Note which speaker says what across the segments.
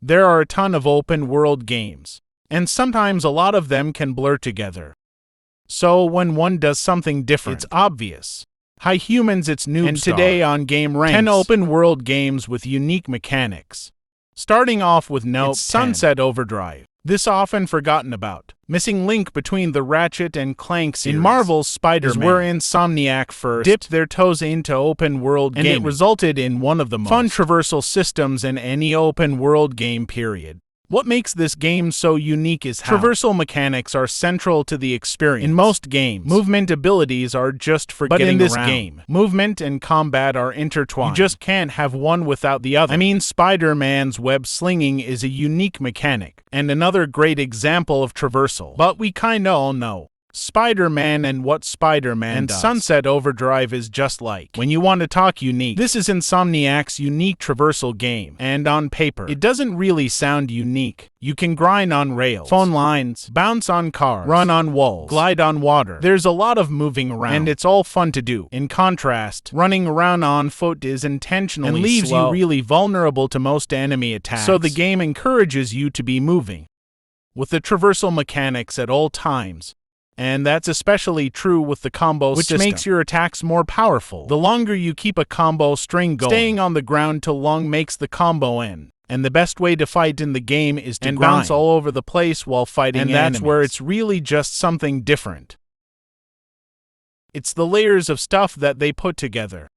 Speaker 1: There are a ton of open-world games, and sometimes a lot of them can blur together. So when one does something different, it's obvious. Hi humans, it's Noob and today on Game Ranks, 10 open-world games with unique mechanics. Starting off with it's Sunset Overdrive. This often forgotten about, missing link between the Ratchet and Clank series in Marvel's Spider-Man is where Insomniac first dipped their toes into open-world gaming, and it resulted in one of the most fun traversal systems in any open-world game period. What makes this game so unique is how traversal mechanics are central to the experience. In most games, movement abilities are just for getting around. But in this game, movement and combat are intertwined. You just can't have one without the other. I mean, Spider-Man's web slinging is a unique mechanic, and another great example of traversal. But we kinda all know Spider-Man and what Spider-Man does. Sunset Overdrive is just like, when you want to talk unique, this is Insomniac's unique traversal game, and on paper, it doesn't really sound unique. You can grind on rails, phone lines, bounce on cars, run on walls, glide on water. There's a lot of moving around, and it's all fun to do. In contrast, running around on foot is intentionally and leaves you really vulnerable to most enemy attacks, so the game encourages you to be moving with the traversal mechanics at all times. And that's especially true with the combo system, which makes your attacks more powerful. The longer you keep a combo string going, staying on the ground too long makes the combo end. And the best way to fight in the game is to bounce all over the place while fighting enemies. And that's where it's really just something different. It's the layers of stuff that they put together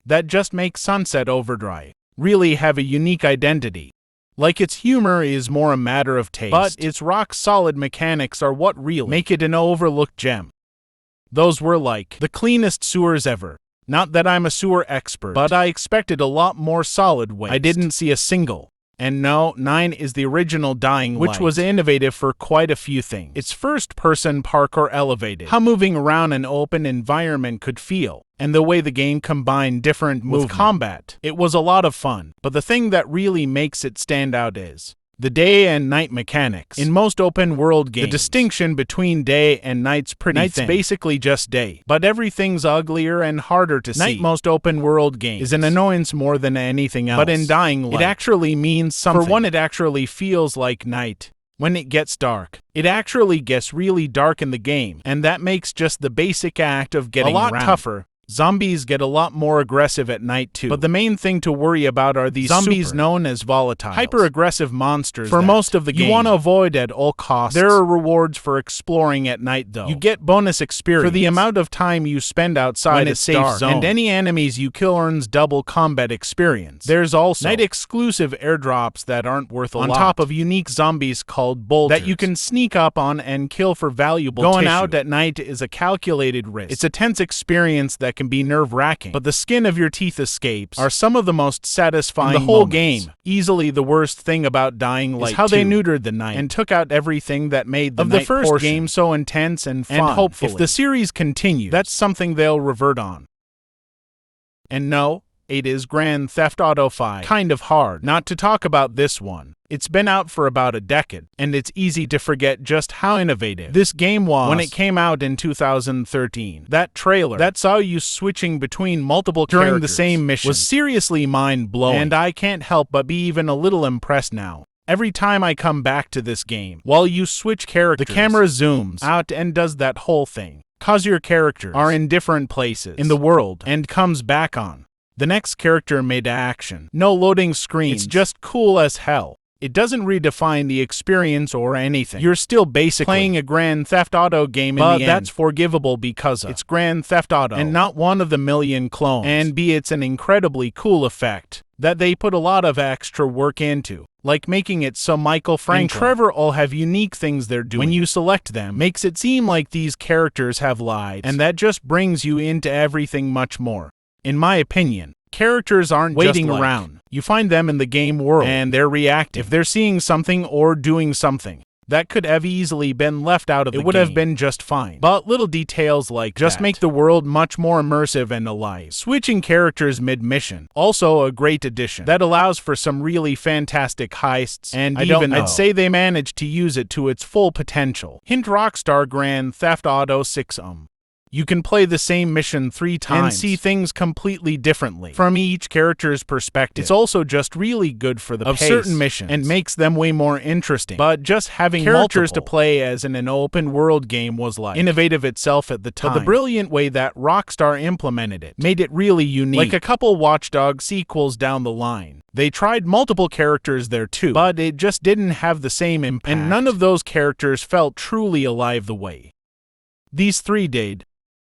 Speaker 1: that just make Sunset Overdrive really have a unique identity. Like its humor is more a matter of taste, but its rock-solid mechanics are what really make it an overlooked gem. Those were like the cleanest sewers ever. Not that I'm a sewer expert, but I expected a lot more solid waste. I didn't see a single. And no, 9 is the original Dying Light, which was innovative for quite a few things. Its first-person parkour elevated how moving around an open environment could feel, and the way the game combined different movement with combat. It was a lot of fun, but the thing that really makes it stand out is the day and night mechanics. In most open-world games, the distinction between day and night's pretty thin. Night's basically just day, but everything's uglier and harder to see. Night most open-world games is an annoyance more than anything else. But in Dying Light, it actually means something. For one, it actually feels like night. When it gets dark, it actually gets really dark in the game, and that makes just the basic act of getting around a lot tougher. Zombies get a lot more aggressive at night too, but the main thing to worry about are these zombies known as volatiles, hyper-aggressive monsters for most of the game you want to avoid at all costs. There are rewards for exploring at night though. You get bonus experience for the amount of time you spend outside a safe zone, and any enemies you kill earns double combat experience. There's also night-exclusive airdrops that aren't worth a lot, on top of unique zombies called bolters that you can sneak up on and kill for valuable tissue. Going out at night is a calculated risk. It's a tense experience that can be nerve-wracking, but the skin of your teeth escapes are some of the most satisfying in the whole game. Easily the worst thing about Dying Light is how they neutered the night and took out everything that made the first game so intense and fun. And hopefully, if the series continues, that's something they'll revert on. And no, it is Grand Theft Auto 5 kind of hard not to talk about this one. It's been out for about a decade, and it's easy to forget just how innovative this game was when it came out in 2013. That trailer that saw you switching between multiple characters during the same mission was seriously mind-blowing, and I can't help but be even a little impressed now. Every time I come back to this game, while you switch characters, the camera zooms out and does that whole thing, 'cause your characters are in different places in the world, and comes back on the next character mid-action. No loading screens. It's just cool as hell. It doesn't redefine the experience or anything. You're still basically playing a Grand Theft Auto game in the end. But that's forgivable because it's Grand Theft Auto and not one of the million clones. And B, it's an incredibly cool effect that they put a lot of extra work into, like making it so Michael, Frank, and Trevor all have unique things they're doing. When you select them, makes it seem like these characters have lives, and that just brings you into everything much more. In my opinion, characters aren't waiting around. You find them in the game world, and they're reacting. If they're seeing something or doing something that could have easily been left out of the game, it would have been just fine. But little details like just make the world much more immersive and alive. Switching characters mid-mission, also a great addition that allows for some really fantastic heists, and I'd say they managed to use it to its full potential. Hint Rockstar Grand Theft Auto 6 You can play the same mission 3 times and see things completely differently from each character's perspective. It's also just really good for the pace of certain missions and makes them way more interesting. But just having characters to play as in an open-world game was like innovative itself at the time. But the brilliant way that Rockstar implemented it made it really unique. Like a couple Watch Dogs sequels down the line, they tried multiple characters there too, but it just didn't have the same impact. And none of those characters felt truly alive the way these 3 did.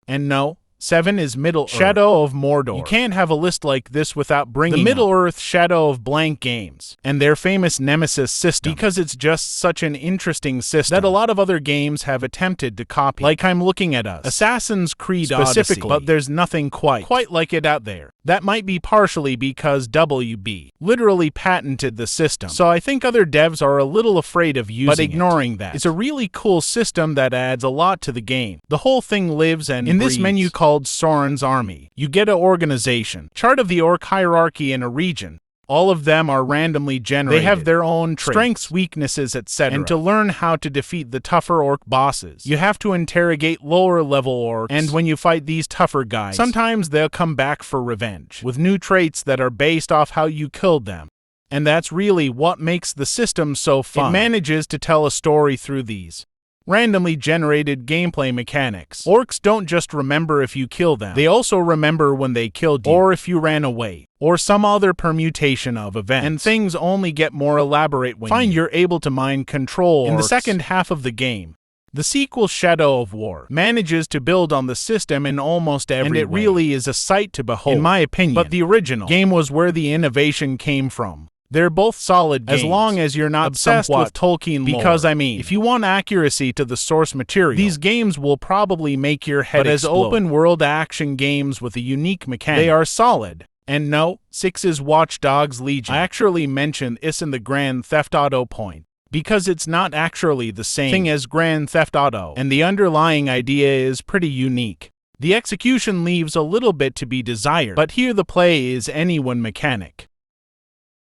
Speaker 1: And no, 7 is Middle-earth. Shadow of Mordor. You can't have a list like this without bringing the Middle-earth Shadow of Blank games and their famous Nemesis system, because it's just such an interesting system that a lot of other games have attempted to copy. Like I'm looking at Assassin's Creed specifically, but there's nothing quite like it out there. That might be partially because WB literally patented the system, so I think other devs are a little afraid of using it. But ignoring that, it's a really cool system that adds a lot to the game. The whole thing lives and in this menu called Soren's Army. You get an organization, chart of the orc hierarchy in a region. All of them are randomly generated. They have their own traits, strengths, weaknesses, etc. And to learn how to defeat the tougher orc bosses, you have to interrogate lower level orcs, and when you fight these tougher guys, sometimes they'll come back for revenge, with new traits that are based off how you killed them. And that's really what makes the system so fun. It manages to tell a story through these randomly generated gameplay mechanics. Orcs don't just remember if you kill them, they also remember when they killed you, or if you ran away, or some other permutation of events. And things only get more elaborate when you're able to mind control orcs. In the second half of the game, the sequel Shadow of War manages to build on the system in almost every way, and it really is a sight to behold, in my opinion. But the original game was where the innovation came from. They're both solid games, as long as you're not obsessed with Tolkien lore. Because, I mean, if you want accuracy to the source material, these games will probably make your head explode. But as open-world action games with a unique mechanic, they are solid. And no, 6 is Watch Dogs Legion. I actually mentioned this in the Grand Theft Auto point, because it's not actually the same thing as Grand Theft Auto, and the underlying idea is pretty unique. The execution leaves a little bit to be desired, but here the play is anyone mechanic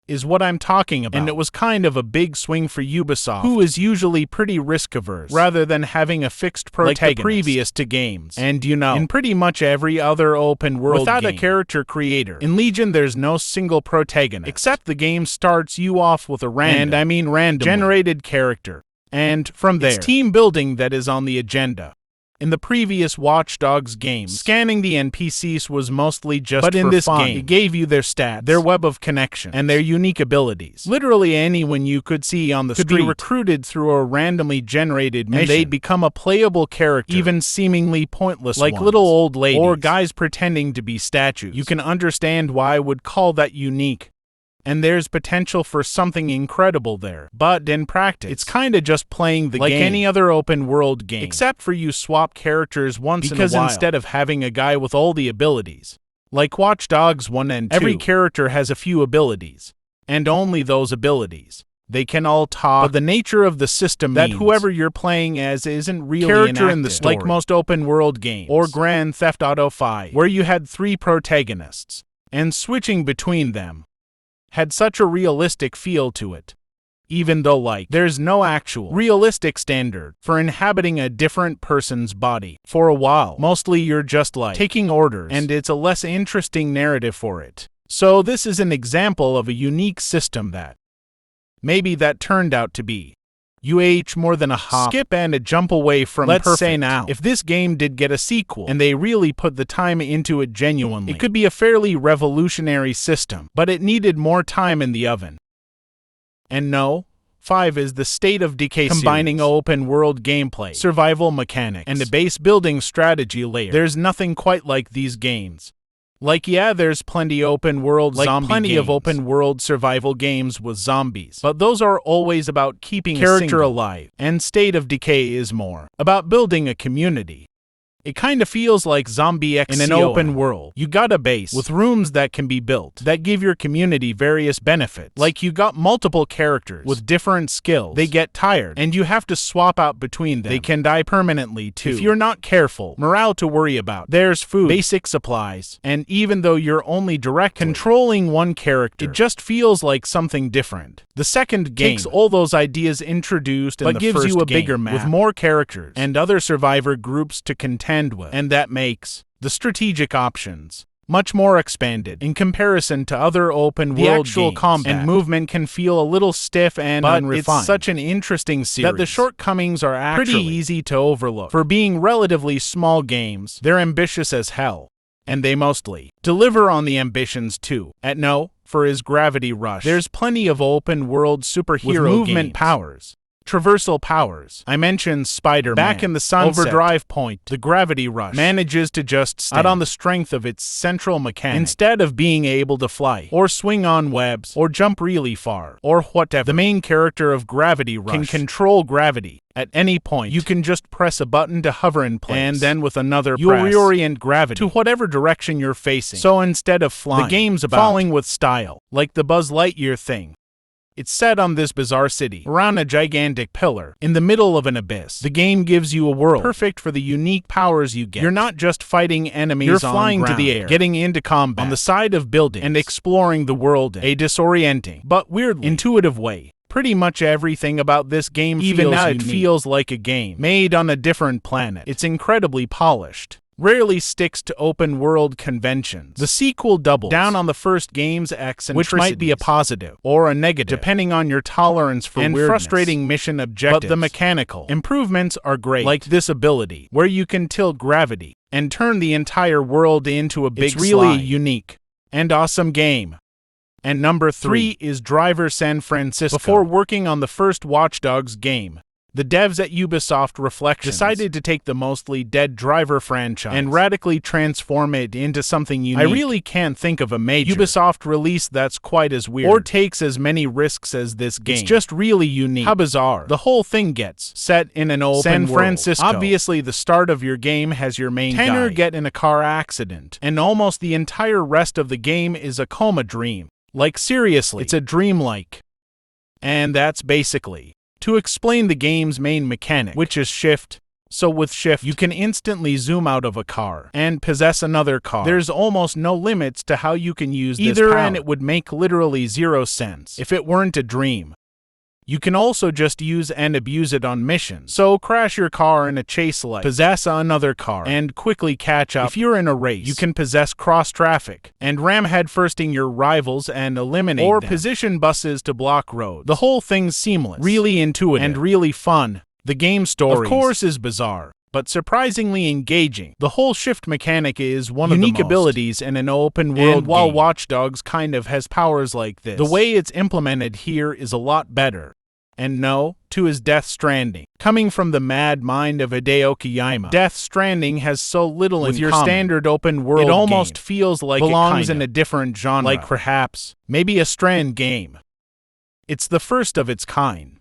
Speaker 1: is what I'm talking about. And it was kind of a big swing for Ubisoft, who is usually pretty risk-averse, rather than having a fixed protagonist like the previous 2 games. And you know, in pretty much every other open-world game, without a character creator, in Legion there's no single protagonist, except the game starts you off with a random generated character. And from there, it's team building that is on the agenda. In the previous Watch Dogs games, scanning the NPCs was mostly just for fun. But in this game, it gave you their stats, their web of connections, and their unique abilities. Literally anyone you could see on the street could be recruited through a randomly generated mission, and they'd become a playable character, even seemingly pointless like ones, little old ladies, or guys pretending to be statues. You can understand why I would call that unique. And there's potential for something incredible there. But in practice, it's kinda just playing the game like any other open-world game, except for you swap characters once in a while. Because instead of having a guy with all the abilities, like Watch Dogs 1 and 2, every character has a few abilities, and only those abilities. They can all talk, but the nature of the system means that whoever you're playing as isn't really character in the story, like most open-world games, or Grand Theft Auto 5, where you had 3 protagonists, and switching between them had such a realistic feel to it. Even though, there's no actual realistic standard for inhabiting a different person's body. For a while, mostly you're just taking orders, and it's a less interesting narrative for it. So this is an example of a unique system that turned out to be more than a hop, skip, and a jump away from perfect. Let's say now, if this game did get a sequel, and they really put the time into it genuinely, it could be a fairly revolutionary system, but it needed more time in the oven. And no, 5 is the State of Decay combining series, open-world gameplay, survival mechanics, and a base-building strategy layer. There's nothing quite like these games. There's plenty open-world of open-world survival games with zombies, but those are always about keeping character alive, and State of Decay is more about building a community. It kinda feels like Zombie X in an open world. You got a base with rooms that can be built that give your community various benefits. You got multiple characters with different skills. They get tired, and you have to swap out between them. They can die permanently too if you're not careful. Morale to worry about. There's food, basic supplies, and even though you're only directly controlling one character, it just feels like something different. The second game takes all those ideas introduced in the first game, gives you a bigger map with more characters and other survivor groups to contend hand with, and that makes the strategic options much more expanded in comparison to other open-world games. The actual combat and movement can feel a little stiff and unrefined. It's such an interesting series that the shortcomings are actually pretty easy to overlook. For being relatively small games, they're ambitious as hell, and they mostly deliver on the ambitions too. At No. For his Gravity Rush, there's plenty of open-world superhero with movement powers, traversal powers. I mentioned Spider-Man. Back in the Sunset Overdrive point, the Gravity Rush manages to just stand out on the strength of its central mechanic. Instead of being able to fly, or swing on webs, or jump really far, or whatever, the main character of Gravity Rush can control gravity. At any point, you can just press a button to hover in place, and then with another press, you'll reorient gravity to whatever direction you're facing. So instead of flying, the game's about falling with style, like the Buzz Lightyear thing. It's set on this bizarre city, around a gigantic pillar, in the middle of an abyss. The game gives you a world perfect for the unique powers you get. You're not just fighting enemies on ground. You're flying to the air, getting into combat on the side of buildings, and exploring the world in a disorienting, but weirdly intuitive way. Pretty much everything about this game feels like a game made on a different planet. It's incredibly polished, rarely sticks to open-world conventions. The sequel doubles down on the first game's eccentricities, which might be a positive or a negative, depending on your tolerance for weirdness, frustrating mission objectives. But the mechanical improvements are great, like this ability, where you can tilt gravity and turn the entire world into a big slide. It's really a unique and awesome game. And number 3 is Driver San Francisco. Before working on the first Watch Dogs game, the devs at Ubisoft Reflections decided to take the mostly dead Driver franchise and radically transform it into something unique. I really can't think of a major Ubisoft release that's quite as weird or takes as many risks as this game. It's just really unique. How bizarre. The whole thing gets set in an open San Francisco. Obviously, the start of your game has your main guy get in a car accident, and almost the entire rest of the game is a coma dream. Like seriously, it's a dream-like. And that's basically to explain the game's main mechanic, which is shift. So with shift, you can instantly zoom out of a car and possess another car. There's almost no limits to how you can use this power, and it would make literally zero sense if it weren't a dream. You can also just use and abuse it on missions. So crash your car in a chase light, possess another car, and quickly catch up. If you're in a race, you can possess cross-traffic and ram headfirsting your rivals and eliminate them, or position buses to block roads. The whole thing's seamless, really intuitive, and really fun. The game story, of course, is bizarre, but surprisingly engaging. The whole shift mechanic is one of the unique abilities in an open world game. While Watch Dogs kind of has powers like this, the way it's implemented here is a lot better. And no, to his Death Stranding. Coming from the mad mind of Hideo Kojima, Death Stranding has so little with your standard open world game. It almost feels like it belongs in a different genre, like perhaps maybe a Strand game. It's the first of its kind.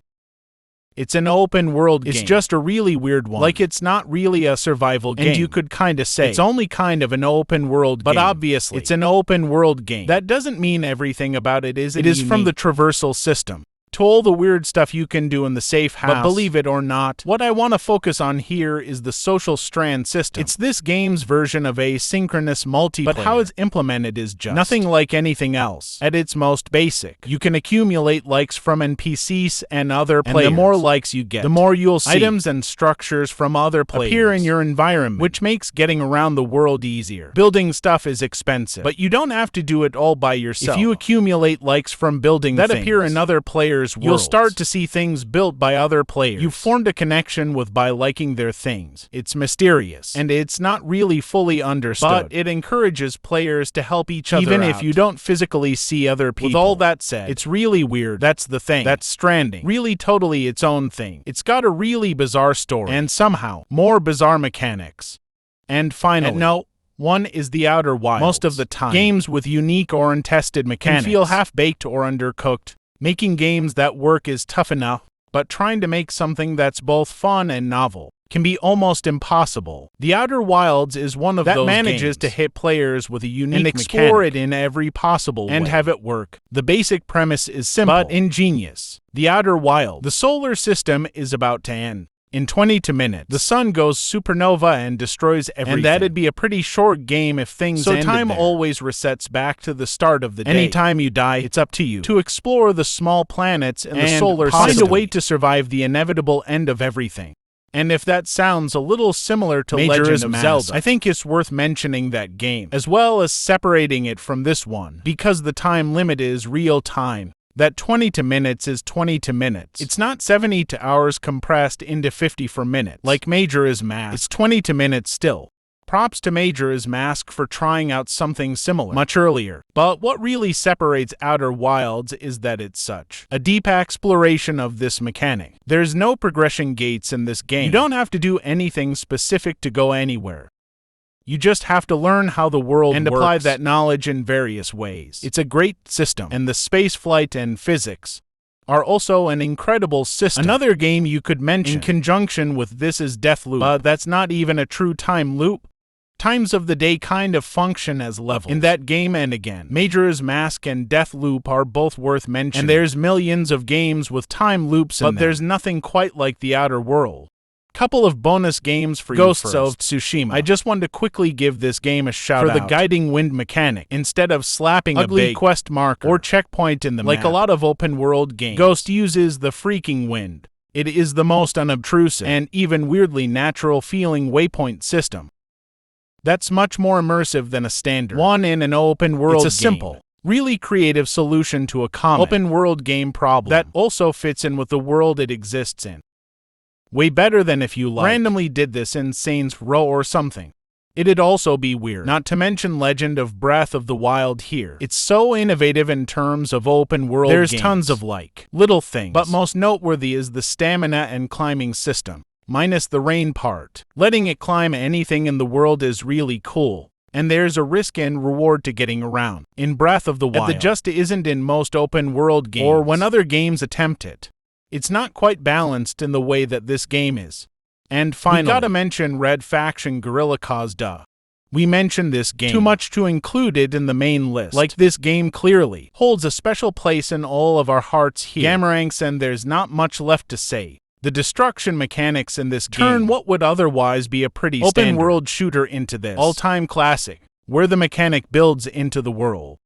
Speaker 1: It's an open world game. It's just a really weird one. Like it's not really a survival game. And you could kinda say it's only kind of an open world game. But obviously, it's an open world game. That doesn't mean everything about it is unique. From the traversal system to all the weird stuff you can do in the safe house. But believe it or not, what I want to focus on here is the social strand system. It's this game's version of asynchronous multiplayer, but how it's implemented is just nothing like anything else. At its most basic, you can accumulate likes from NPCs and other players. And the more likes you get, the more you'll see items and structures from other players appear in your environment, which makes getting around the world easier. Building stuff is expensive, but you don't have to do it all by yourself. If you accumulate likes from building that appear in other players' worlds, you'll start to see things built by other players you've formed a connection with by liking their things. It's mysterious, and it's not really fully understood, but it encourages players to help each other even if you don't physically see other people. With all that said, it's really weird. That's the thing. That's Stranding. Really totally its own thing. It's got a really bizarre story, and somehow more bizarre mechanics. And finally, one is the Outer Wilds. Most of the time, games with unique or untested mechanics can feel half-baked or undercooked. Making games that work is tough enough, but trying to make something that's both fun and novel can be almost impossible. The Outer Wilds is one of those that manages to hit players with a unique mechanic and explore it in every possible way and have it work. The basic premise is simple but ingenious. The Outer Wilds. The solar system is about to end. In 22 minutes, the sun goes supernova and destroys everything. And that'd be a pretty short game if things ended there. So time always resets back to the start of the day. Anytime you die, it's up to you to explore the small planets in the solar system. Find a way to survive the inevitable end of everything. And if that sounds a little similar to Legend of Zelda, I think it's worth mentioning that game, as well as separating it from this one, because the time limit is real time. That 22 minutes is 22 minutes. It's not 72 hours compressed into 54 minutes, like Majora's Mask. It's 22 minutes still. Props to Majora's Mask for trying out something similar much earlier. But what really separates Outer Wilds is that it's such a deep exploration of this mechanic. There's no progression gates in this game. You don't have to do anything specific to go anywhere. You just have to learn how the world works and apply that knowledge in various ways. It's a great system, and the spaceflight and physics are also an incredible system. Another game you could mention in conjunction with this is Deathloop, but that's not even a true time loop. Times of the day kind of function as levels in that game, and again, Majora's Mask and Deathloop are both worth mentioning. And there's millions of games with time loops in them, but there's nothing quite like the Outer World. Couple of bonus games for Ghosts of Tsushima. I just wanted to quickly give this game a shout out for the guiding wind mechanic. Instead of slapping a big quest marker or checkpoint in the map, like a lot of open world games, Ghost uses the freaking wind. It is the most unobtrusive and even weirdly natural feeling waypoint system. That's much more immersive than a standard one in an open world game. It's a simple, really creative solution to a common open world game problem that also fits in with the world it exists in. Way better than if you randomly did this in Saints Row or something. It'd also be weird. Not to mention Legend of Breath of the Wild here. It's so innovative in terms of open world games. There's tons of little things, but most noteworthy is the stamina and climbing system. Minus the rain part. Letting it climb anything in the world is really cool, and there's a risk and reward to getting around. In Breath of the Wild, that just isn't in most open world games, or when other games attempt it. It's not quite balanced in the way that this game is. And finally, we gotta mention Red Faction Guerrilla cause duh. We mentioned this game too much to include it in the main list. Like, this game clearly holds a special place in all of our hearts here. Gamaranks, and there's not much left to say. The destruction mechanics in this game turn what would otherwise be a pretty open-world shooter into this all-time classic, where the mechanic builds into the world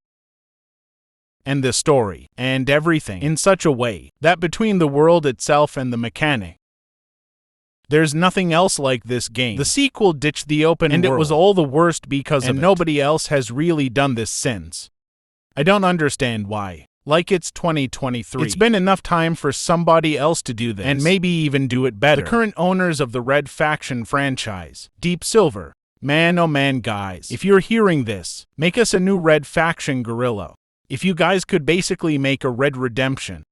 Speaker 1: and the story and everything in such a way that between the world itself and the mechanic, there's nothing else like this game. The sequel ditched the open world, and it was all the worst because of it. And nobody else has really done this since. I don't understand why. Like, it's 2023. It's been enough time for somebody else to do this, and maybe even do it better. The current owners of the Red Faction franchise, Deep Silver, man oh man guys, if you're hearing this, make us a new Red Faction Guerrilla. If you guys could basically make a Red Redemption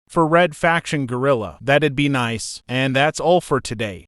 Speaker 1: for Red Faction Guerrilla, that'd be nice. And that's all for today.